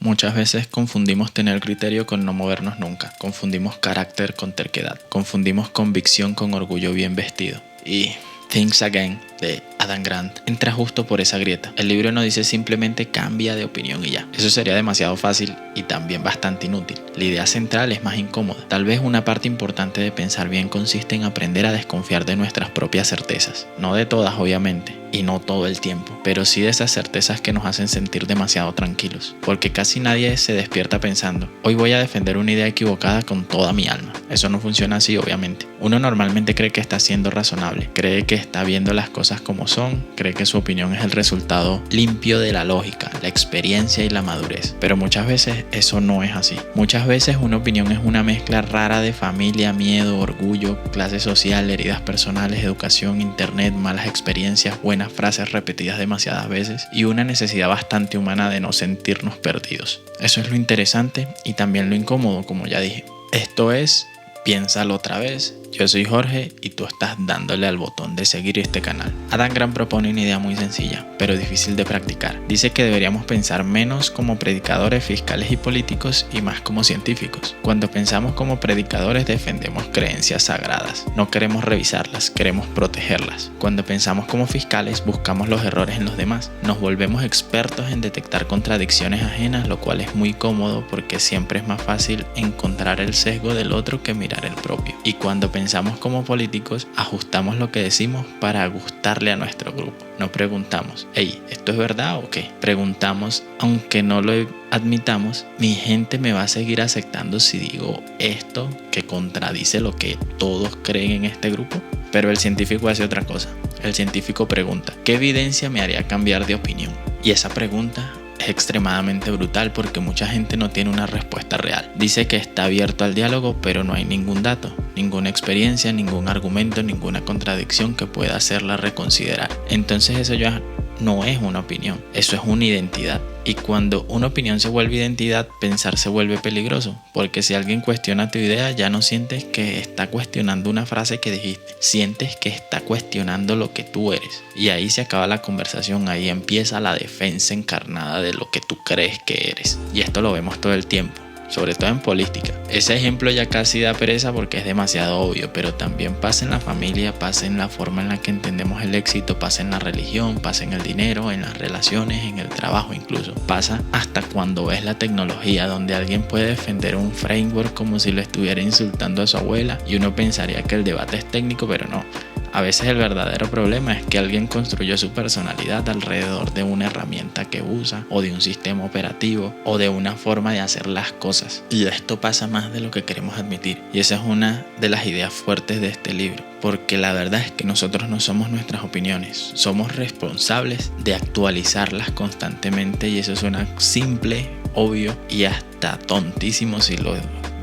Muchas veces confundimos tener criterio con no movernos nunca. Confundimos carácter con terquedad. Confundimos convicción con orgullo bien vestido. Y Things Again de Adam Grant entra justo por esa grieta. El libro no dice simplemente cambia de opinión y ya. Eso sería demasiado fácil y también bastante inútil. La idea central es más incómoda. Tal vez una parte importante de pensar bien consiste en aprender a desconfiar de nuestras propias certezas. No de todas, obviamente, y no todo el tiempo, pero sí de esas certezas que nos hacen sentir demasiado tranquilos. Porque casi nadie se despierta pensando, hoy voy a defender una idea equivocada con toda mi alma. Eso no funciona así, obviamente. Uno normalmente cree que está siendo razonable, cree que está viendo las cosas como son, cree que su opinión es el resultado limpio de la lógica, la experiencia y la madurez. Pero muchas veces eso no es así. Muchas veces una opinión es una mezcla rara de familia, miedo, orgullo, clase social, heridas personales, educación, internet, malas experiencias, buenas frases repetidas demasiadas veces y una necesidad bastante humana de no sentirnos perdidos. Eso es lo interesante y también lo incómodo, como ya dije. Esto es Piénsalo otra vez. Yo soy Jorge y tú estás dándole al botón de seguir este canal. Adam Grant propone una idea muy sencilla, pero difícil de practicar. Dice que deberíamos pensar menos como predicadores, fiscales y políticos y más como científicos. Cuando pensamos como predicadores defendemos creencias sagradas. No queremos revisarlas, queremos protegerlas. Cuando pensamos como fiscales buscamos los errores en los demás. Nos volvemos expertos en detectar contradicciones ajenas, lo cual es muy cómodo porque siempre es más fácil encontrar el sesgo del otro que mirar el propio. Y cuando pensamos como políticos, ajustamos lo que decimos para gustarle a nuestro grupo. No preguntamos, hey, ¿esto es verdad o qué? Preguntamos, aunque no lo admitamos, mi gente me va a seguir aceptando si digo esto que contradice lo que todos creen en este grupo. Pero el científico hace otra cosa. El científico pregunta, ¿qué evidencia me haría cambiar de opinión? Y esa pregunta es extremadamente brutal porque mucha gente no tiene una respuesta real. Dice que está abierto al diálogo, pero no hay ningún dato, ninguna experiencia, ningún argumento, ninguna contradicción que pueda hacerla reconsiderar. Entonces eso ya no es una opinión, eso es una identidad. Y cuando una opinión se vuelve identidad, pensar se vuelve peligroso, porque si alguien cuestiona tu idea, ya no sientes que está cuestionando una frase que dijiste, sientes que está cuestionando lo que tú eres. Y ahí se acaba la conversación, ahí empieza la defensa encarnada de lo que tú crees que eres. Y esto lo vemos todo el tiempo, sobre todo en política. Ese ejemplo ya casi da pereza porque es demasiado obvio, pero también pasa en la familia, pasa en la forma en la que entendemos el éxito, pasa en la religión, pasa en el dinero, en las relaciones, en el trabajo incluso. Pasa hasta cuando ves la tecnología, donde alguien puede defender un framework como si lo estuviera insultando a su abuela y uno pensaría que el debate es técnico, pero no. A veces el verdadero problema es que alguien construyó su personalidad alrededor de una herramienta que usa, o de un sistema operativo, o de una forma de hacer las cosas. Y esto pasa más de lo que queremos admitir. Y esa es una de las ideas fuertes de este libro. Porque la verdad es que nosotros no somos nuestras opiniones. Somos responsables de actualizarlas constantemente. Y eso suena simple, obvio y hasta tontísimo si lo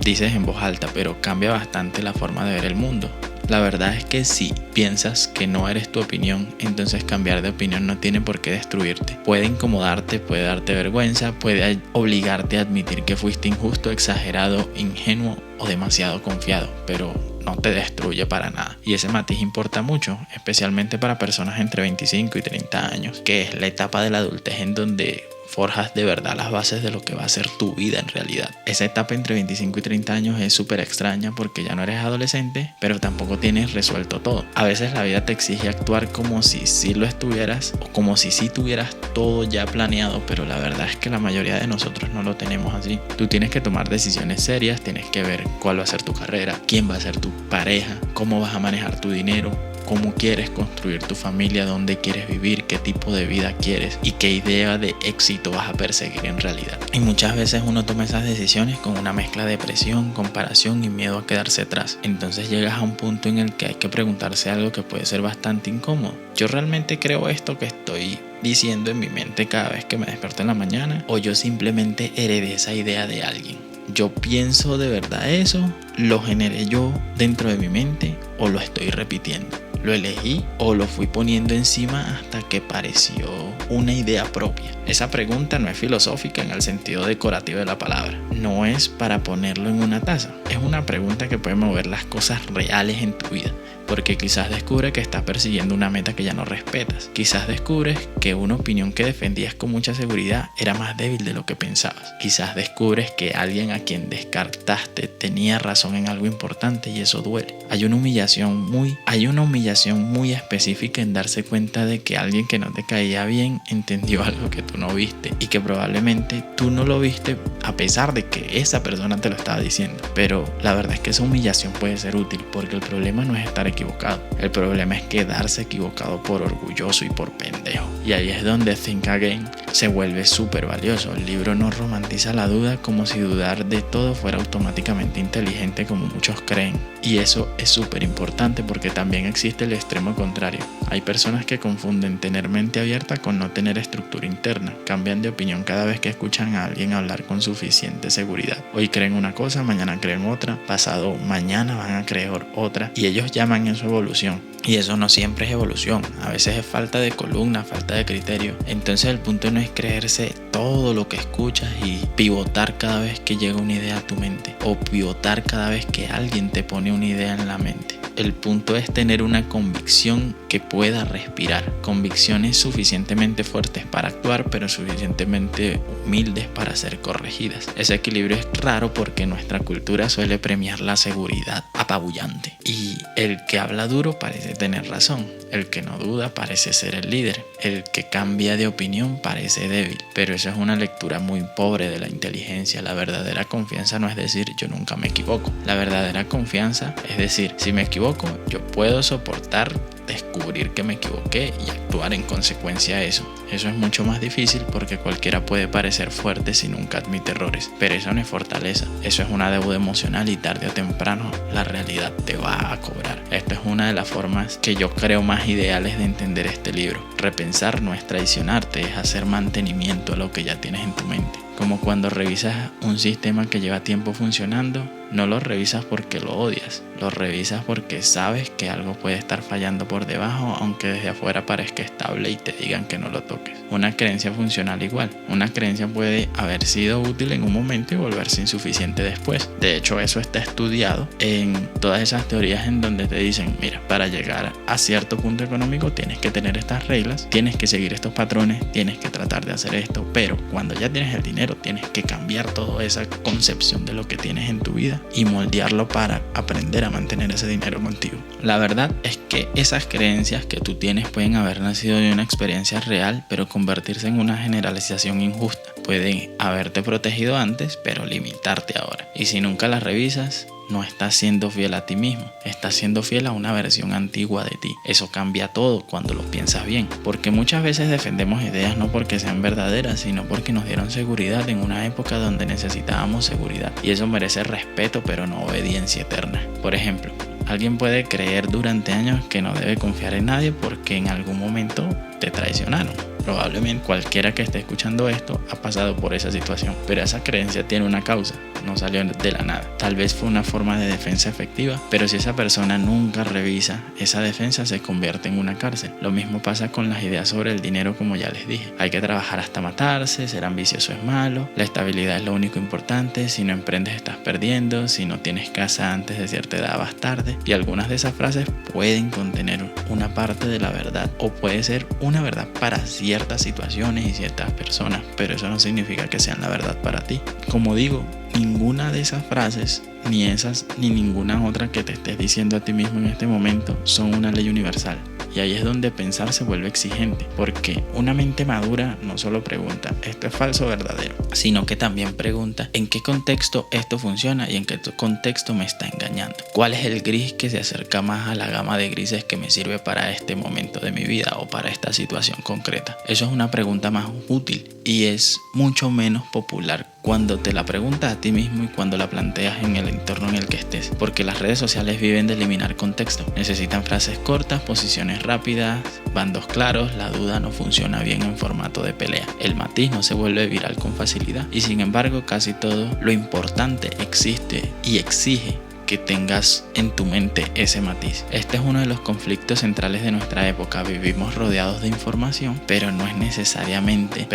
dices en voz alta. Pero cambia bastante la forma de ver el mundo. La verdad es que si piensas que no eres tu opinión, entonces cambiar de opinión no tiene por qué destruirte. Puede incomodarte, puede darte vergüenza, puede obligarte a admitir que fuiste injusto, exagerado, ingenuo o demasiado confiado, pero no te destruye para nada. Y ese matiz importa mucho, especialmente para personas entre 25 y 30 años, que es la etapa de la adultez en donde forjas de verdad las bases de lo que va a ser tu vida en realidad. Esa etapa entre 25 y 30 años es súper extraña porque ya no eres adolescente, pero tampoco tienes resuelto todo. A veces la vida te exige actuar como si sí lo estuvieras o como si sí tuvieras todo ya planeado, pero la verdad es que la mayoría de nosotros no lo tenemos así. Tú tienes que tomar decisiones serias, tienes que ver cuál va a ser tu carrera, quién va a ser tu pareja, cómo vas a manejar tu dinero, cómo quieres construir tu familia, dónde quieres vivir, qué tipo de vida quieres y qué idea de éxito vas a perseguir en realidad. Y muchas veces uno toma esas decisiones con una mezcla de presión, comparación y miedo a quedarse atrás. Entonces llegas a un punto en el que hay que preguntarse algo que puede ser bastante incómodo. ¿Yo realmente creo esto que estoy diciendo en mi mente cada vez que me despierto en la mañana? ¿O yo simplemente heredé esa idea de alguien? ¿Yo pienso de verdad eso? ¿Lo generé yo dentro de mi mente o lo estoy repitiendo? ¿Lo elegí o lo fui poniendo encima hasta que pareció una idea propia? Esa pregunta no es filosófica en el sentido decorativo de la palabra. No es para ponerlo en una taza. Es una pregunta que puede mover las cosas reales en tu vida. porque quizás descubres que estás persiguiendo una meta que ya no respetas. Quizás descubres que una opinión que defendías con mucha seguridad era más débil de lo que pensabas. Quizás descubres que alguien a quien descartaste tenía razón en algo importante y eso duele. Hay una humillación muy específica en darse cuenta de que alguien que no te caía bien entendió algo que tú no viste y que probablemente tú no lo viste a pesar de que esa persona te lo estaba diciendo. Pero la verdad es que esa humillación puede ser útil, porque el problema no es estar equivocado. El problema es quedarse equivocado por orgulloso y por pendejo. Y ahí es donde Think Again se vuelve súper valioso. El libro no romantiza la duda como si dudar de todo fuera automáticamente inteligente como muchos creen. Y eso es súper importante porque también existe el extremo contrario. Hay personas que confunden tener mente abierta con no tener estructura interna. Cambian de opinión cada vez que escuchan a alguien hablar con suficiente seguridad. Hoy creen una cosa, mañana creen otra, pasado mañana van a creer otra, y ellos llaman eso evolución. Y eso no siempre es evolución, a veces es falta de columna, falta de criterio. Entonces el punto no es creerse todo lo que escuchas y pivotar cada vez que llega una idea a tu mente, o pivotar cada vez que alguien te pone una idea en la mente. El punto es tener una convicción que pueda respirar, convicciones suficientemente fuertes para actuar, pero suficientemente humildes para ser corregidas. Ese equilibrio es raro porque nuestra cultura suele premiar la seguridad apabullante, y el que habla duro parece tener razón, el que no duda parece ser el líder, el que cambia de opinión parece débil. Pero eso es una lectura muy pobre de la inteligencia. La verdadera confianza no es decir yo nunca me equivoco. La verdadera confianza es decir, si me equivoco, yo puedo soportar descubrir que me equivoqué y actuar en consecuencia a eso. Eso es mucho más difícil porque cualquiera puede parecer fuerte si nunca admite errores, pero eso no es fortaleza, eso es una deuda emocional, y tarde o temprano la realidad te va a cobrar. Esta es una de las formas que yo creo más ideales de entender este libro. Repensar no es traicionarte, es hacer mantenimiento a lo que ya tienes en tu mente. Como cuando revisas un sistema que lleva tiempo funcionando, no lo revisas porque lo odias, lo revisas porque sabes que algo puede estar fallando por debajo, aunque desde afuera parezca estable y te digan que no lo toques. Una creencia funcional igual. Una creencia puede haber sido útil en un momento y volverse insuficiente después. De hecho, eso está estudiado en todas esas teorías en donde te dicen, mira, para llegar a cierto punto económico tienes que tener estas reglas, tienes que seguir estos patrones, tienes que tratar de hacer esto, pero cuando ya tienes el dinero tienes que cambiar toda esa concepción de lo que tienes en tu vida y moldearlo para aprender a mantener ese dinero contigo. La verdad es que esas creencias que tú tienes pueden haber nacido de una experiencia real, pero convertirse en una generalización injusta. Pueden haberte protegido antes, pero limitarte ahora. Y si nunca las revisas, no estás siendo fiel a ti mismo, estás siendo fiel a una versión antigua de ti. Eso cambia todo cuando lo piensas bien, porque muchas veces defendemos ideas no porque sean verdaderas, sino porque nos dieron seguridad en una época donde necesitábamos seguridad, y eso merece respeto pero no obediencia eterna. Por ejemplo, alguien puede creer durante años que no debe confiar en nadie porque en algún momento te traicionaron. Probablemente cualquiera que esté escuchando esto ha pasado por esa situación, pero esa creencia tiene una causa, no salió de la nada. Tal vez fue una forma de defensa efectiva, pero si esa persona nunca revisa, esa defensa se convierte en una cárcel. Lo mismo pasa con las ideas sobre el dinero, como ya les dije. Hay que trabajar hasta matarse, ser ambicioso es malo, la estabilidad es lo único importante, si no emprendes estás perdiendo, si no tienes casa antes de cierta edad vas tarde. Y algunas de esas frases pueden contener una parte de la verdad, o puede ser una verdad para ciertas situaciones y ciertas personas, pero eso no significa que sean la verdad para ti. Como digo, ninguna de esas frases, ni esas ni ninguna otra que te estés diciendo a ti mismo en este momento, son una ley universal. Y ahí es donde pensar se vuelve exigente, porque una mente madura no solo pregunta, ¿esto es falso o verdadero?, sino que también pregunta, ¿en qué contexto esto funciona y en qué contexto me está engañando? ¿Cuál es el gris que se acerca más a la gama de grises que me sirve para este momento de mi vida o para esta situación concreta? Eso es una pregunta más útil y es mucho menos popular cuando te la preguntas a ti mismo y cuando la planteas en el entorno en el que estés, porque las redes sociales viven de eliminar contexto. Necesitan frases cortas, posiciones rápidas, bandos claros. La duda no funciona bien en formato de pelea. El matiz no se vuelve viral con facilidad, y sin embargo casi todo lo importante existe y exige que tengas en tu mente ese matiz. Este es uno de los conflictos centrales de nuestra época. Vivimos rodeados de información, pero no es necesariamente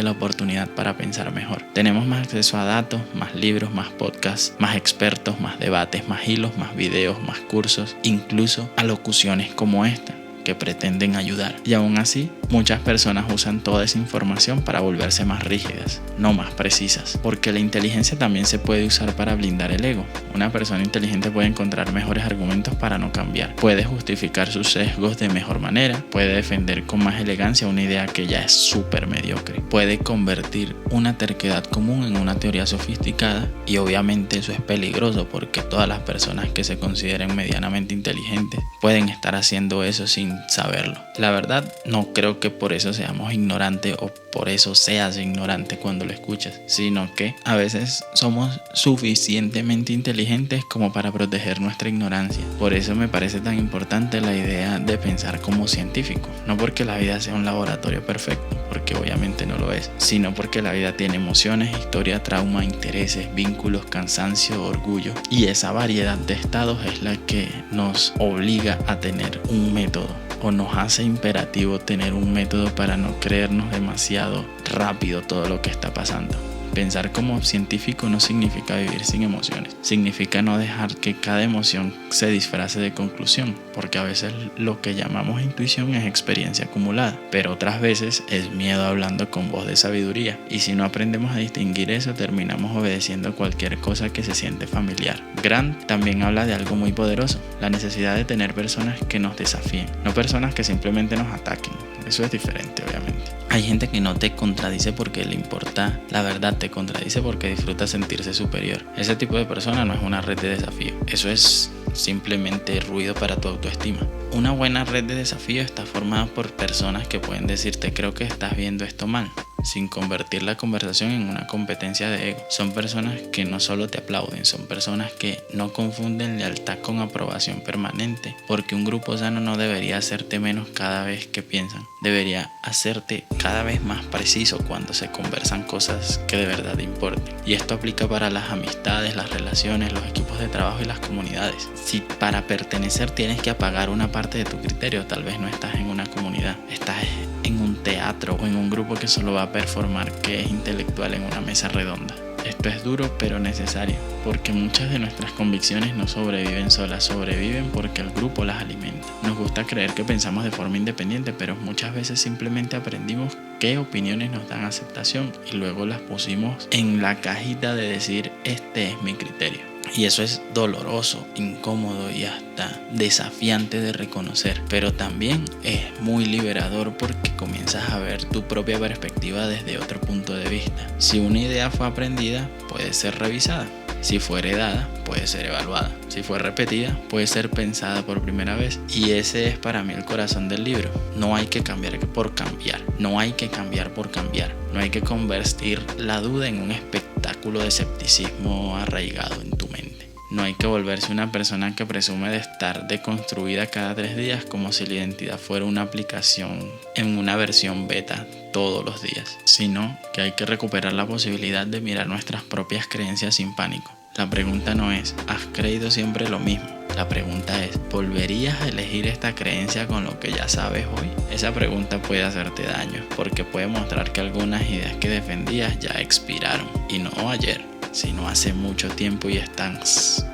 la oportunidad para pensar mejor. Tenemos más acceso a datos, más libros, más podcasts, más expertos, más debates, más hilos, más videos, más cursos, incluso alocuciones como esta, que pretenden ayudar. Y aún así, muchas personas usan toda esa información para volverse más rígidas, no más precisas. Porque la inteligencia también se puede usar para blindar el ego. Una persona inteligente puede encontrar mejores argumentos para no cambiar. Puede justificar sus sesgos de mejor manera. Puede defender con más elegancia una idea que ya es súper mediocre. Puede convertir una terquedad común en una teoría sofisticada. Y obviamente eso es peligroso, porque todas las personas que se consideren medianamente inteligentes pueden estar haciendo eso sin saberlo. La verdad, no creo que por eso seamos ignorantes o por eso seas ignorante cuando lo escuchas, sino que a veces somos suficientemente inteligentes como para proteger nuestra ignorancia. Por eso me parece tan importante la idea de pensar como científico, no porque la vida sea un laboratorio perfecto, porque obviamente no lo es, sino porque la vida tiene emociones, historia, trauma, intereses, vínculos, cansancio, orgullo, y esa variedad de estados es la que nos obliga a tener un método, o nos hace imperativo tener un método para no creernos demasiado rápido todo lo que está pasando. Pensar como científico no significa vivir sin emociones, significa no dejar que cada emoción se disfrace de conclusión, porque a veces lo que llamamos intuición es experiencia acumulada, pero otras veces es miedo hablando con voz de sabiduría, y si no aprendemos a distinguir eso, terminamos obedeciendo cualquier cosa que se siente familiar. Grant también habla de algo muy poderoso, la necesidad de tener personas que nos desafíen, no personas que simplemente nos ataquen. Eso es diferente, obviamente. Hay gente que no te contradice porque le importa la verdad, te contradice porque disfruta sentirse superior. Ese tipo de persona no es una red de desafío. Eso es simplemente ruido para tu autoestima. Una buena red de desafío está formada por personas que pueden decirte: creo que estás viendo esto mal, sin convertir la conversación en una competencia de ego. Son personas que no solo te aplauden, son personas que no confunden lealtad con aprobación permanente, porque un grupo sano no debería hacerte menos cada vez que piensan, debería hacerte cada vez más preciso cuando se conversan cosas que de verdad importen. Y esto aplica para las amistades, las relaciones, los equipos de trabajo y las comunidades. Si para pertenecer tienes que apagar una parte de tu criterio, tal vez no estás en una comunidad, estás en un teatro o en un grupo que solo va a performar que es intelectual en una mesa redonda. Esto es duro pero necesario, porque muchas de nuestras convicciones no sobreviven solas, sobreviven porque el grupo las alimenta. Nos gusta creer que pensamos de forma independiente, pero muchas veces simplemente aprendimos qué opiniones nos dan aceptación y luego las pusimos en la cajita de decir: este es mi criterio. Y eso es doloroso, incómodo y hasta desafiante de reconocer, pero también es muy liberador porque comienzas a ver tu propia perspectiva desde otro punto de vista. Si una idea fue aprendida, puede ser revisada. Si fue heredada, puede ser evaluada. Si fue repetida, puede ser pensada por primera vez. Y ese es para mí el corazón del libro. No hay que cambiar por cambiar. No hay que cambiar por cambiar. No hay que convertir la duda en un espectáculo de escepticismo arraigado en tu mente. No hay que volverse una persona que presume de estar deconstruida cada 3 días como si la identidad fuera una aplicación en una versión beta todos los días, sino que hay que recuperar la posibilidad de mirar nuestras propias creencias sin pánico. La pregunta no es: ¿has creído siempre lo mismo? La pregunta es: ¿volverías a elegir esta creencia con lo que ya sabes hoy? Esa pregunta puede hacerte daño, porque puede mostrar que algunas ideas que defendías ya expiraron, y no ayer, sino hace mucho tiempo, y están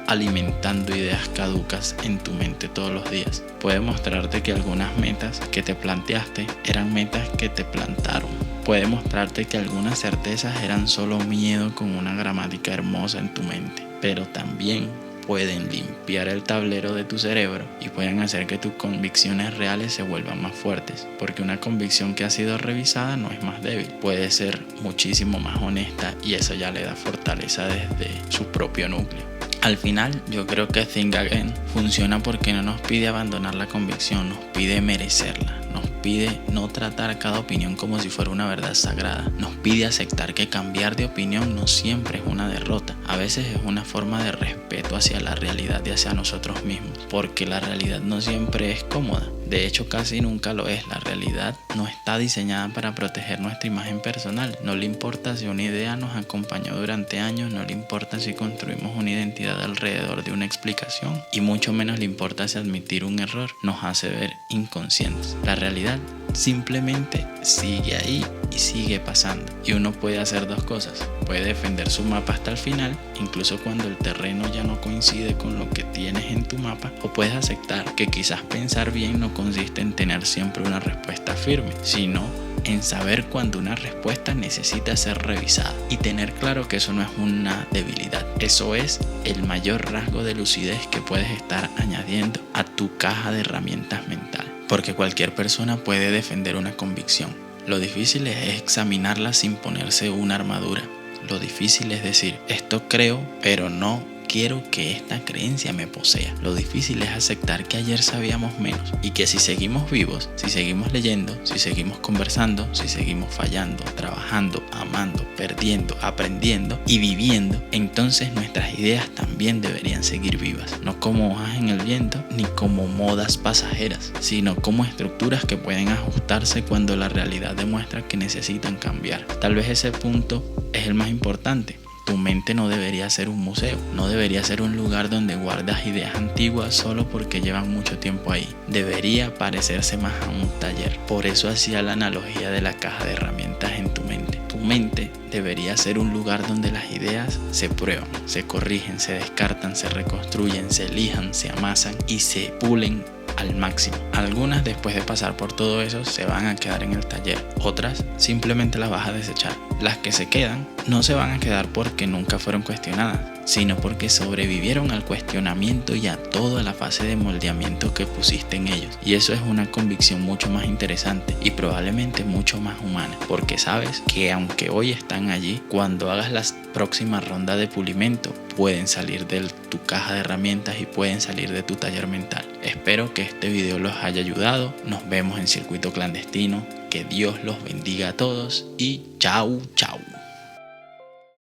alimentando ideas caducas en tu mente todos los días. Puede mostrarte que algunas metas que te planteaste eran metas que te plantaron. Puede mostrarte que algunas certezas eran solo miedo con una gramática hermosa en tu mente. Pero también pueden limpiar el tablero de tu cerebro y pueden hacer que tus convicciones reales se vuelvan más fuertes, porque una convicción que ha sido revisada no es más débil, puede ser muchísimo más honesta, y eso ya le da fortaleza desde su propio núcleo. Al final, yo creo que Think Again funciona porque no nos pide abandonar la convicción, nos pide merecerla, nos pide no tratar cada opinión como si fuera una verdad sagrada. Nos pide aceptar que cambiar de opinión no siempre es una derrota. A veces es una forma de respeto hacia la realidad y hacia nosotros mismos, porque la realidad no siempre es cómoda. De hecho, casi nunca lo es. La realidad no está diseñada para proteger nuestra imagen personal. No le importa si una idea nos acompañó durante años, no le importa si construimos una identidad alrededor de una explicación, y mucho menos le importa si admitir un error nos hace ver inconscientes. La realidad simplemente sigue ahí y sigue pasando. Y uno puede hacer dos cosas. Puede defender su mapa hasta el final, incluso cuando el terreno ya no coincide con lo que tienes en tu mapa, o puedes aceptar que quizás pensar bien no consiste en tener siempre una respuesta firme, sino en saber cuando una respuesta necesita ser revisada y tener claro que eso no es una debilidad. Eso es el mayor rasgo de lucidez que puedes estar añadiendo a tu caja de herramientas mental, porque cualquier persona puede defender una convicción. Lo difícil es examinarla sin ponerse una armadura. Lo difícil es decir, esto creo, pero no quiero que esta creencia me posea. Lo difícil es aceptar que ayer sabíamos menos y que si seguimos vivos, si seguimos leyendo, si seguimos conversando, si seguimos fallando, trabajando, amando, perdiendo, aprendiendo y viviendo, entonces nuestras ideas también deberían seguir vivas, no como hojas en el viento ni como modas pasajeras, sino como estructuras que pueden ajustarse cuando la realidad demuestra que necesitan cambiar. Tal vez ese punto es el más importante. Tu mente no debería ser un museo, no debería ser un lugar donde guardas ideas antiguas solo porque llevan mucho tiempo ahí. Debería parecerse más a un taller. Por eso hacía la analogía de la caja de herramientas en tu mente. Tu mente debería ser un lugar donde las ideas se prueban, se corrigen, se descartan, se reconstruyen, se lijan, se amasan y se pulen al máximo. Algunas, después de pasar por todo eso, se van a quedar en el taller. Otras simplemente las vas a desechar. Las que se quedan no se van a quedar porque nunca fueron cuestionadas, sino porque sobrevivieron al cuestionamiento y a toda la fase de moldeamiento que pusiste en ellos. Y eso es una convicción mucho más interesante y probablemente mucho más humana, porque sabes que aunque hoy están allí, cuando hagas la próxima ronda de pulimento pueden salir de tu caja de herramientas y pueden salir de tu taller mental. Espero que este video los haya ayudado. Nos vemos en Circuito Clandestino. Que Dios los bendiga a todos y chau, chau.